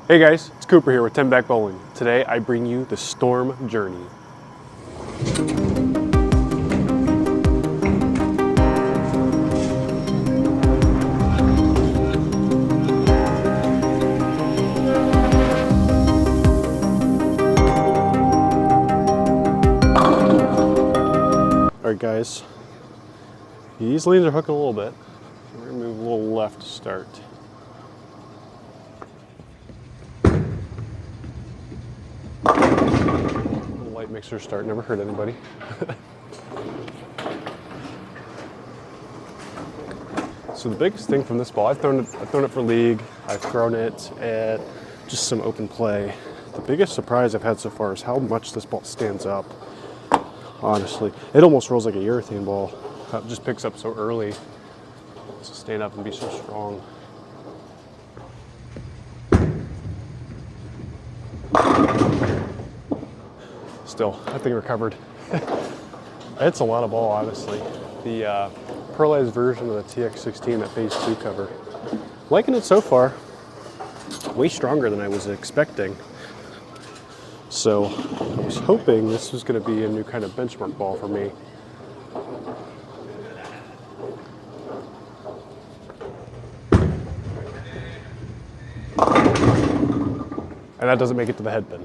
Hey guys, it's Cooper here with 10 Back Bowling. Today I bring you the Storm Journey. Alright guys, these lanes are hooking a little bit. We're going to move a little left to start. Light mixer start, never hurt anybody. So the biggest thing from this ball, I've thrown it for league, I've thrown it at just some open play. The biggest surprise I've had so far is how much this ball stands up. Honestly, it almost rolls like a urethane ball. It just picks up so early to stand up and be so strong. Still, that thing recovered. It's a lot of ball, honestly. The pearlized version of the TX16, that Phaze II cover. Liking it so far. Way stronger than I was expecting. So I was hoping this was going to be a new kind of benchmark ball for me. And that doesn't make it to the head pin.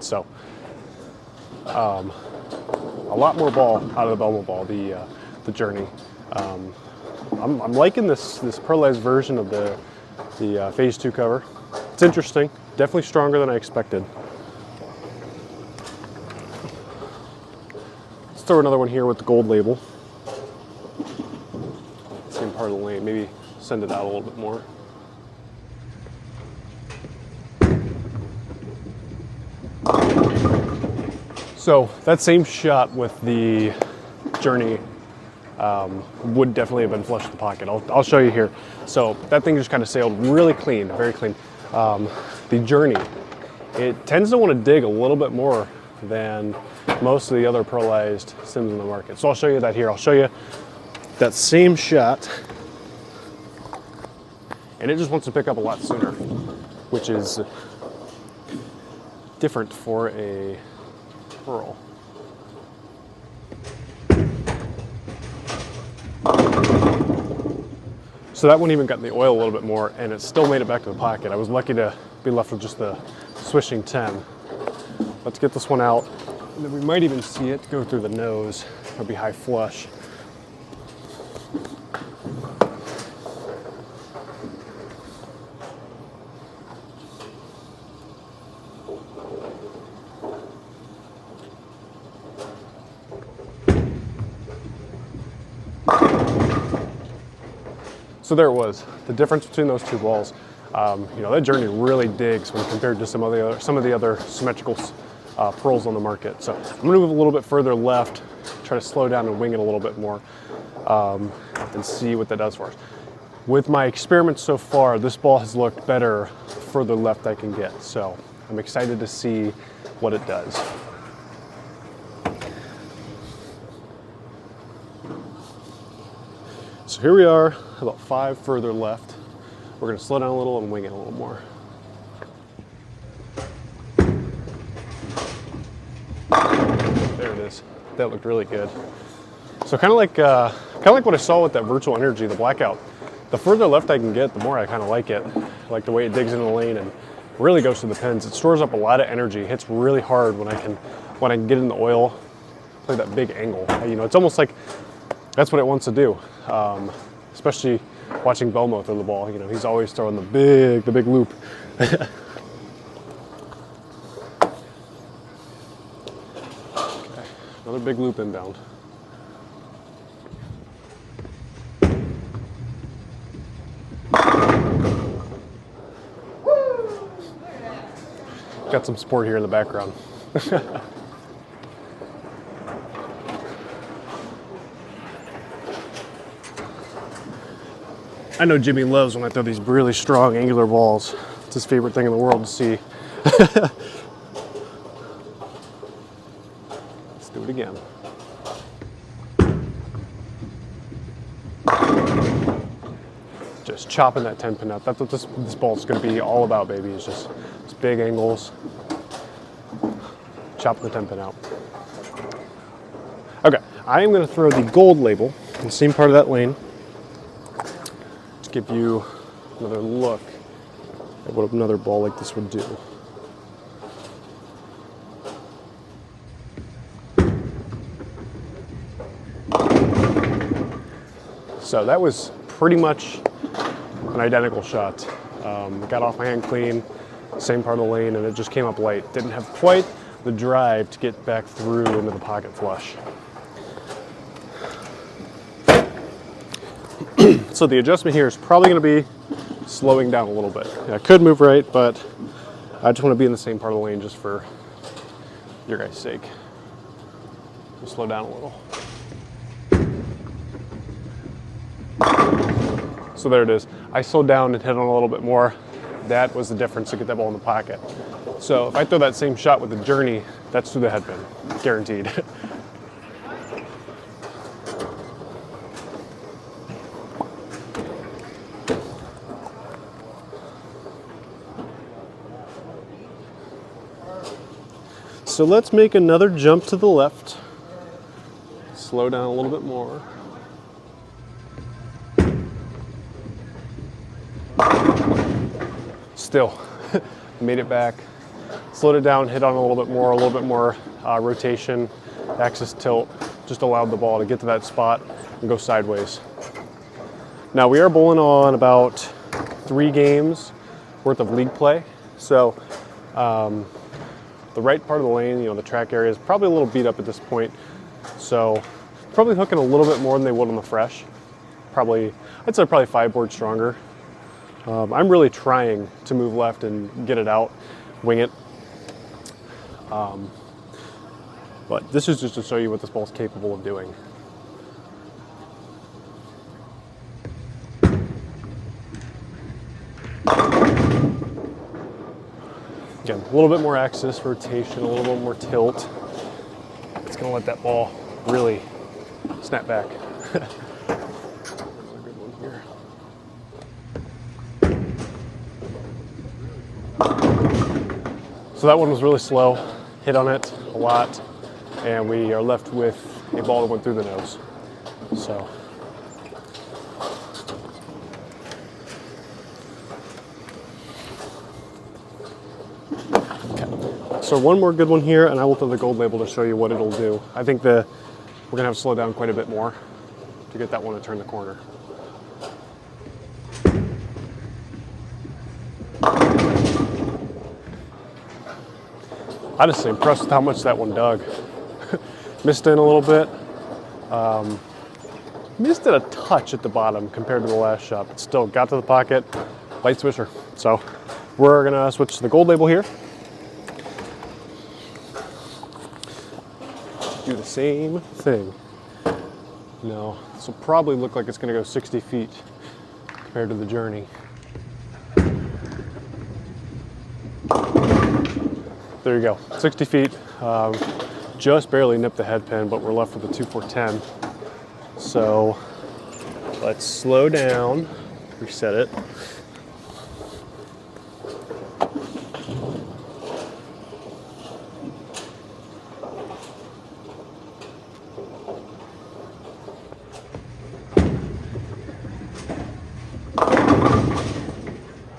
So a lot more ball out of the Belmo ball, the Journey. I'm liking this pearlized version of the Phaze II cover. It's interesting, definitely stronger than I expected. Let's throw another one here with the gold label. Same part of the lane, maybe send it out a little bit more. So that same shot with the Journey would definitely have been flush to the pocket. I'll show you here. So that thing just kind of sailed really clean, very clean. The Journey, it tends to want to dig a little bit more than most of the other pearlized sims in the market. So I'll show you that here. I'll show you that same shot, and it just wants to pick up a lot sooner, which is different for a pearl. So that one even got in the oil a little bit more, and it still made it back to the pocket. I was lucky to be left with just the swishing 10. Let's get this one out, and then we might even see it go through the nose. It'll be high flush. So there it was, the difference between those two balls. You know, that Journey really digs when compared to some of the other symmetrical pearls on the market. So I'm gonna move a little bit further left, try to slow down and wing it a little bit more, and see what that does for us. With my experiments so far, this ball has looked better further left I can get. So I'm excited to see what it does. So here we are, about 5 further left. We're gonna slow down a little and wing it a little more. There it is. That looked really good. So kind of like what I saw with that virtual energy, the blackout. The further left I can get, the more I kind of like it. I like the way it digs into the lane and really goes to the pins. It stores up a lot of energy. Hits really hard when I can get in the oil, play that big angle. You know, it's almost like that's what it wants to do. Especially watching Belmo throw the ball. You know, he's always throwing the big loop. Okay, another big loop inbound. Got some support here in the background. I know Jimmy loves when I throw these really strong angular balls. It's his favorite thing in the world to see. Let's do it again. just chopping that 10 pin out. That's what this ball is going to be all about, baby. It's just big angles, chopping the 10 pin out. Okay, I am going to throw the gold label in the same part of that lane to give you another look at what another ball like this would do. So that was pretty much an identical shot. Got off my hand clean, same part of the lane, and it just came up light. Didn't have quite the drive to get back through into the pocket flush. So the adjustment here is probably going to be slowing down a little bit. I could move right, but I just want to be in the same part of the lane just for your guys' sake. Just slow down a little. So there it is. I slowed down and hit on a little bit more. That was the difference to get that ball in the pocket. So if I throw that same shot with the Journey, that's through the head pin, guaranteed. So let's make another jump to the left. Slow down a little bit more. Still, made it back. Slowed it down, hit on a little bit more rotation, axis tilt, just allowed the ball to get to that spot and go sideways. Now we are bowling on about 3 games worth of league play. So the right part of the lane, the track area is probably a little beat up at this point. So probably hooking a little bit more than they would on the fresh. I'd say probably 5 board stronger. I'm really trying to move left and get it out, wing it. But this is just to show you what this ball is capable of doing. Again, a little bit more axis rotation, a little bit more tilt. It's going to let that ball really snap back. So that one was really slow, hit on it a lot, and we are left with a ball that went through the nose. So. Okay. So one more good one here, and I will throw the gold label to show you what it'll do. I think we're gonna have to slow down quite a bit more to get that one to turn the corner. I'm just impressed with how much that one dug. Missed in a little bit. Missed it a touch at the bottom compared to the last shot, but still got to the pocket, light swisher. So we're gonna switch to the gold label here. Do the same thing. No, this will probably look like it's gonna go 60 feet compared to the Journey. There you go, 60 feet. Just barely nipped the head pin, but we're left with a 2-4-10. So let's slow down, reset it.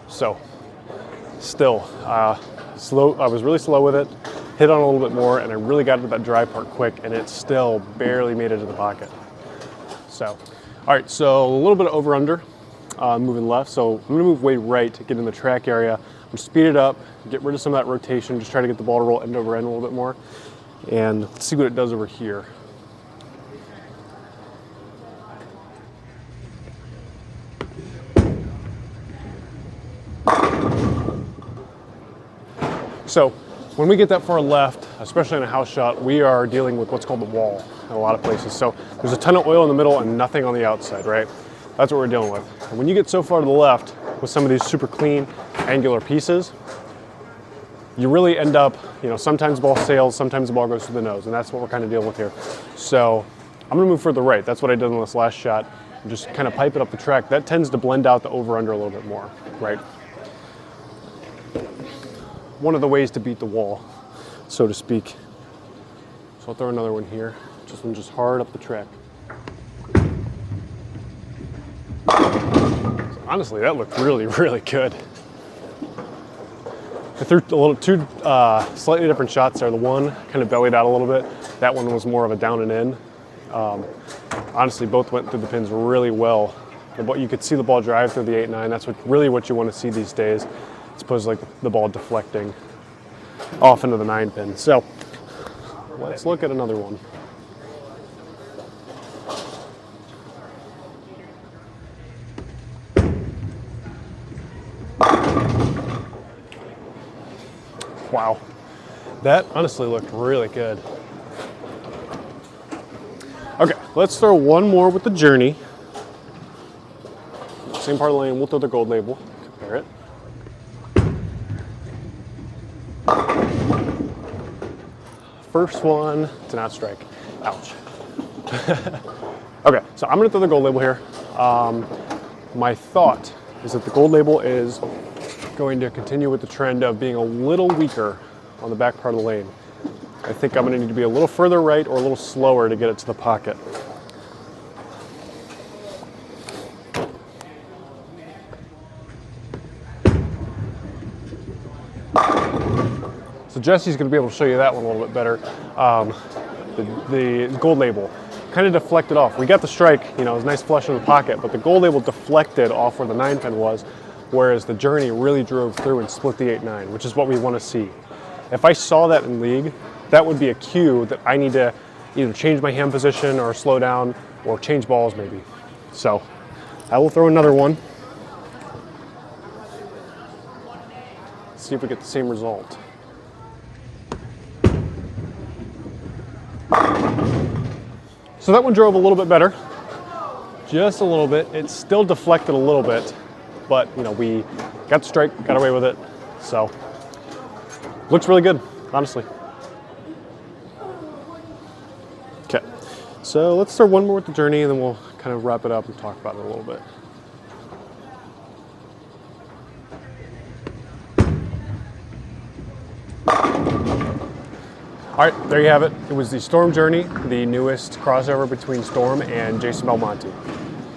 So still, slow. I was really slow with it, hit on a little bit more, and I really got to that dry part quick, and it still barely made it to the pocket. So, all right, so a little bit of over under, moving left. So I'm gonna move way right to get in the track area. I'm gonna speed it up, get rid of some of that rotation, just try to get the ball to roll end over end a little bit more, and let's see what it does over here. So when we get that far left, especially in a house shot, we are dealing with what's called the wall in a lot of places. So there's a ton of oil in the middle and nothing on the outside, right? That's what we're dealing with. And when you get so far to the left with some of these super clean, angular pieces, you really end up, sometimes the ball sails, sometimes the ball goes through the nose, and that's what we're kind of dealing with here. So I'm gonna move further right. That's what I did on this last shot. and just kind of pipe it up the track, that tends to blend out the over-under a little bit more, right? One of the ways to beat the wall, so to speak. So I'll throw another one here, just hard up the track. So honestly, that looked really, really good. I threw two slightly different shots there. The one kind of bellied out a little bit. That one was more of a down and in. Honestly, both went through the pins really well. But you could see the ball drive through the 8-9. That's really what you want to see these days, as opposed to like the ball deflecting off into the 9 pin. So let's look at another one. Wow, that honestly looked really good. Okay, let's throw one more with the Journey. Same part of the lane, we'll throw the gold label, compare it. First one to not strike. Ouch. Okay, so I'm gonna throw the gold label here. My thought is that the gold label is going to continue with the trend of being a little weaker on the back part of the lane. I think I'm going to need to be a little further right or a little slower to get it to the pocket. So Jesse's going to be able to show you that one a little bit better. The gold label kind of deflected off. We got the strike, you know, it was a nice flush in the pocket, but the gold label deflected off where the 9 pin was, whereas the Journey really drove through and split the 8-9, which is what we want to see. If I saw that in league, that would be a cue that I need to either change my hand position or slow down or change balls maybe. So I will throw another one. See if we get the same result. So that one drove a little bit better, just a little bit. It still deflected a little bit, but you know, we got the strike, got away with it. So looks really good, honestly. Okay, so let's throw one more with the Journey and then we'll kind of wrap it up and talk about it a little bit. All right, there you have it. It was the Storm Journey, the newest crossover between Storm and Jason Belmonte.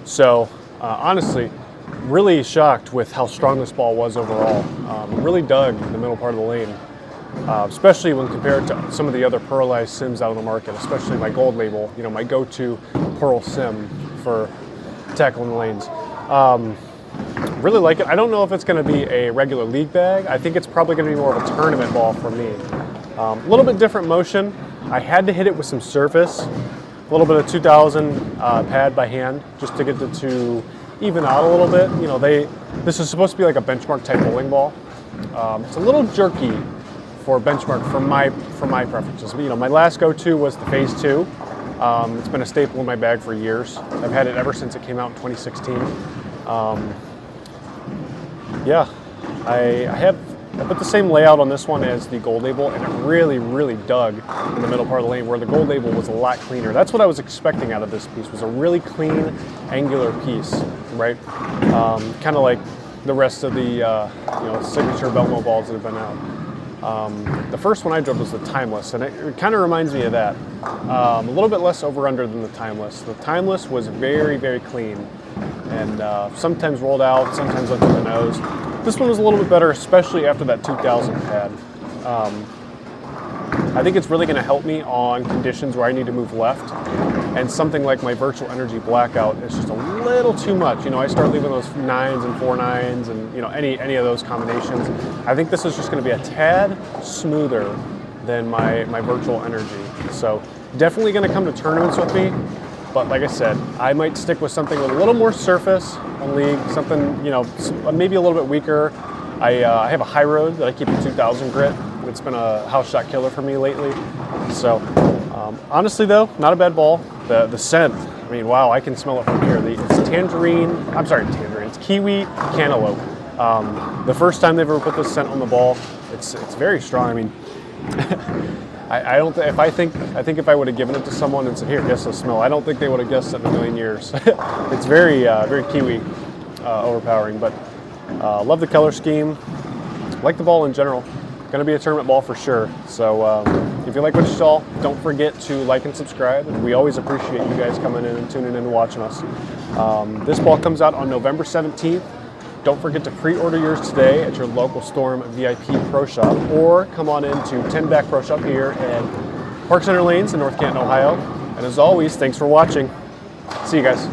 So honestly, really shocked with how strong this ball was overall. Really dug in the middle part of the lane, especially when compared to some of the other pearlized sims out on the market, especially my gold label, you know, my go-to pearl sim for tackling the lanes. Really like it. I don't know if it's going to be a regular league bag. I think it's probably going to be more of a tournament ball for me. A little bit different motion. I had to hit it with some surface, a little bit of 2000 pad by hand, just to get it to even out a little bit. You know, this is supposed to be like a benchmark type bowling ball. It's a little jerky for benchmark for my preferences. You know, my last go-to was the Phaze II. It's been a staple in my bag for years. I've had it ever since it came out in 2016. Yeah, I put the same layout on this one as the gold label, and it really, really dug in the middle part of the lane where the gold label was a lot cleaner. That's what I was expecting out of this piece, was a really clean, angular piece, right? Kind of like the rest of the you know, signature Belmo balls that have been out. The first one I drove was the Timeless, and it kind of reminds me of that. A little bit less over-under than the Timeless. The Timeless was very, very clean, and sometimes rolled out, sometimes went through the nose. This one was a little bit better, especially after that 2000 pad. I think it's really going to help me on conditions where I need to move left, and something like my Virtual Energy Blackout is just a little too much. You know, I start leaving those 9s and 4-9s and, you know, any of those combinations. I think this is just going to be a tad smoother than my Virtual Energy. So definitely going to come to tournaments with me. But like I said, I might stick with something with a little more surface on league, something, you know, maybe a little bit weaker. I have a high road that I keep at 2000 grit. It's been a house shot killer for me lately. So honestly though, not a bad ball. The scent, I mean, wow, I can smell it from here. It's tangerine, it's kiwi cantaloupe. The first time they've ever put this scent on the ball, it's very strong. I mean, I don't. I think if I would have given it to someone and said, "Here, guess the smell," I don't think they would have guessed it in a million years. It's very, very Kiwi overpowering, but love the color scheme. Like the ball in general. Going to be a tournament ball for sure. So if you like what you saw, don't forget to like and subscribe. We always appreciate you guys coming in and tuning in and watching us. This ball comes out on November 17th. Don't forget to pre-order yours today at your local Storm VIP Pro Shop, or come on into 10 Back Pro Shop here in Park Center Lanes in North Canton, Ohio. And as always, thanks for watching. See you guys.